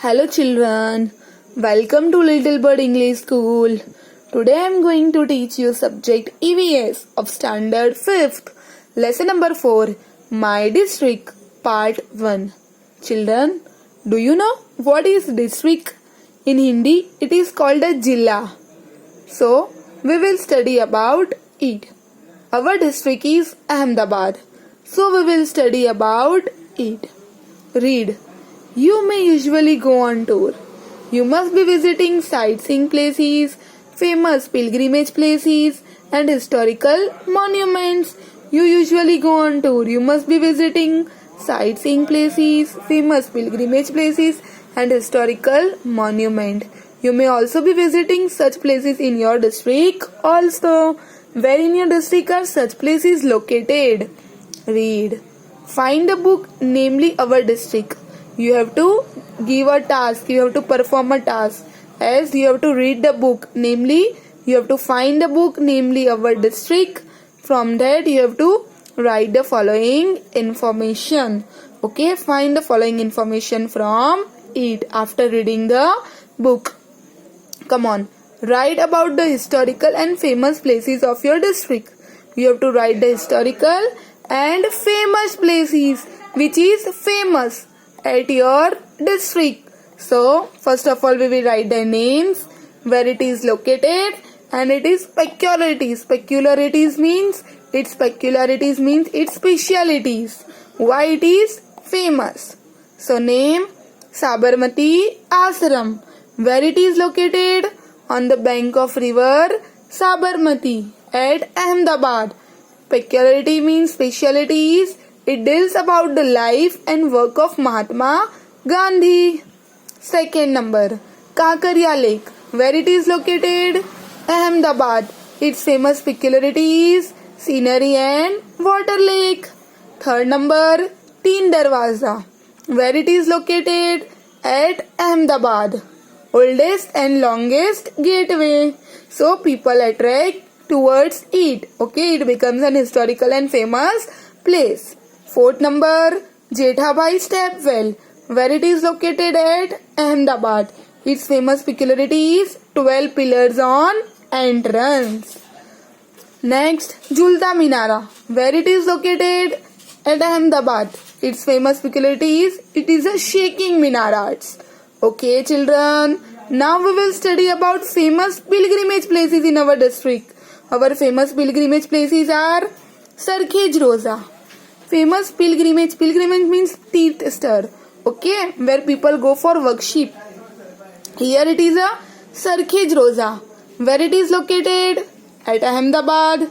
Hello children, welcome to Little Bird English School. Today I am going to teach you subject EVS of standard 5th, lesson number 4, My District, part 1. Children, do you know what is district? In Hindi it is called a Jilla. So we will study about it. Our district is Ahmedabad. So we will study about it. Read. You may usually go on tour. You must be visiting sightseeing places, famous pilgrimage places, and historical monuments. You usually go on tour. You must be visiting sightseeing places, famous pilgrimage places, and historical monument. You may also be visiting such places in your district also. Where in your district are such places located? Read. Find a book, namely our district. You have to give a task, you have to perform a task, as you have to read the book, namely you have to find the book, namely our district. From that you have to write the following information. Okay, find the following information from it after reading the book. Come on, write about the historical and famous places of your district. You have to write the historical and famous places which is famous at your district. So first of all we will write the names, where it is located, and it is peculiarities. Peculiarities means its specialities. Why it is famous. So name Sabarmati Ashram. Where it is located? On the bank of river Sabarmati at Ahmedabad. Peculiarity means specialities. It deals about the life and work of Mahatma Gandhi. Second number, Kakaria Lake. Where it is located? Ahmedabad. Its famous peculiarity is scenery and water lake. Third number, Teen Darwaza. Where it is located? At Ahmedabad. Oldest and longest gateway. So people attract towards it. Okay, it becomes an historical and famous place. Fourth number, Jethabhai Stepwell. Where it is located at Ahmedabad. Its famous peculiarity is 12 pillars on entrance. Next, Julta Minara. Where it is located? At Ahmedabad. Its famous peculiarity is it is a shaking minarets. Okay children, now we will study about famous pilgrimage places in our district. Our famous pilgrimage places are Sarkhej Roza. Famous pilgrimage means Tirthsthal. Okay, where people go for worship. Here it is a Sarkhej Roza. Where it is located? At Ahmedabad.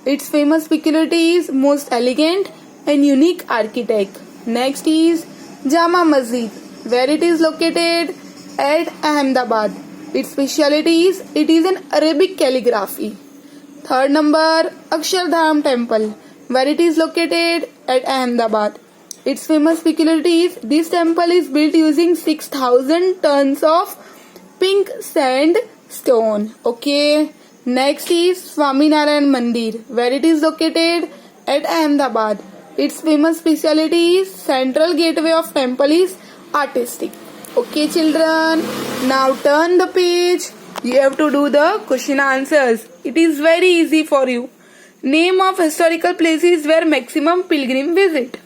Its famous peculiarity is most elegant and unique architect. Next is Jama Masjid. Where it is located? At Ahmedabad. Its speciality is it is an Arabic calligraphy. Third number, Akshardham Temple. Where it is located? At Ahmedabad. Its famous peculiarity is this temple is built using 6,000 tons of pink sandstone. Okay. Next is Swaminarayan Mandir. Where it is located? At Ahmedabad. Its famous speciality is central gateway of temple is artistic. Okay children. Now turn the page. You have to do the question answers. It is very easy for you. Name of historical places where maximum pilgrim visit.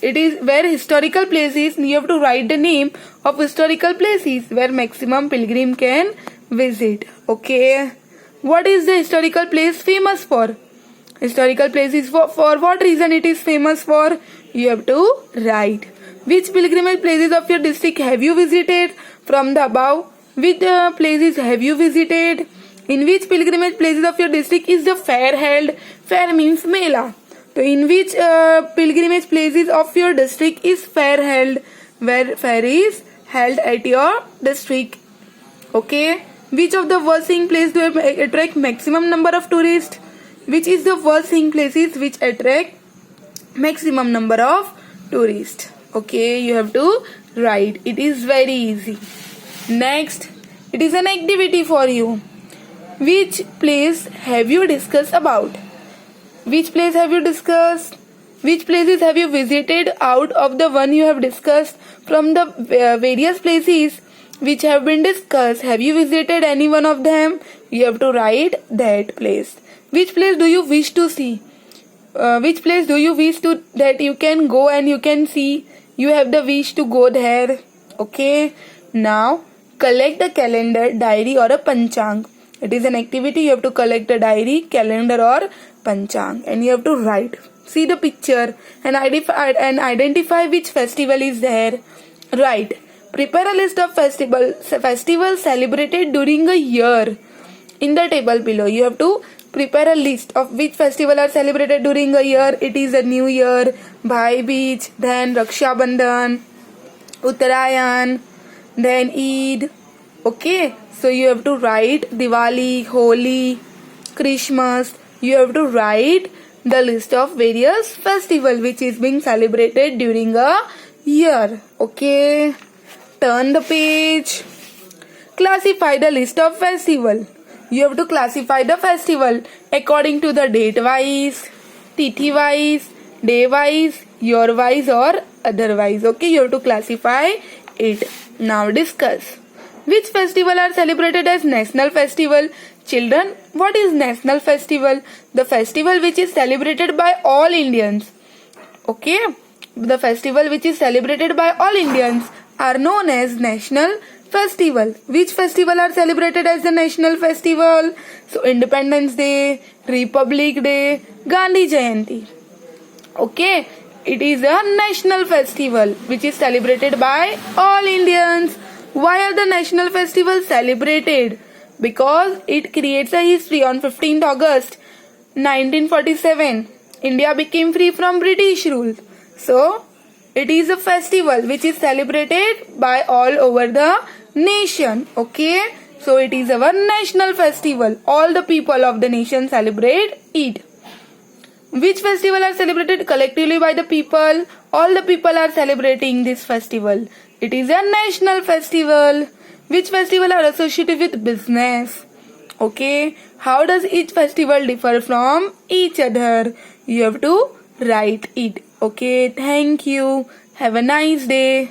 It is where historical places, you have to write the name of historical places where maximum pilgrim can visit. Okay. What is the historical place famous for? Historical place is for what reason it is famous for? You have to write. Which pilgrimage places of your district have you visited? From the above, which places have you visited? In which pilgrimage places of your district is the fair held? Fair means mela. So in which pilgrimage places of your district is fair held? Where fair is held at your district. Okay. Which of the worst seeing places do attract maximum number of tourists? Which is the worst seeing places which attract maximum number of tourists? Okay, you have to write. It is very easy. Next, it is an activity for you. Which place have you discussed about? Which place have you discussed? Which places have you visited out of the one you have discussed? From the various places which have been discussed, have you visited any one of them? You have to write that place. Which place do you wish to see? Which place do you wish to that you can go and you can see? You have the wish to go there. Okay. Now collect a calendar, diary or a panchang. It is an activity. You have to collect a diary, calendar or panchang, and you have to write. See the picture and identify which festival is there. Write. Prepare a list of festivals celebrated during a year. In the table below, you have to prepare a list of which festival are celebrated during a year. It is a New Year, Bhai Beach, then Raksha Bandhan, Uttarayan, then Eid. Okay, so you have to write Diwali, Holi, Christmas. You have to write the list of various festivals which is being celebrated during a year. Okay, turn the page. Classify the list of festival. You have to classify the festival according to the date wise, tithi wise, day wise, year wise or otherwise. Okay, you have to classify it. Now discuss. Which festival are celebrated as national festival? Children, what is national festival? The festival which is celebrated by all Indians. Okay, the festival which is celebrated by all Indians are known as national festival. Which festival are celebrated as the national festival? So Independence Day, Republic Day, Gandhi Jayanti. Okay, it is a national festival which is celebrated by all Indians. Why are the national festivals celebrated? Because it creates a history. On 15th August 1947, India became free from British rule. So, it is a festival which is celebrated by all over the nation. Okay, so it is our national festival. All the people of the nation celebrate it. Which festival are celebrated collectively by the people? All the people are celebrating this festival. It is a national festival. Which festival are associated with business? Okay, how does each festival differ from each other? You have to write it. Okay, thank you. Have a nice day.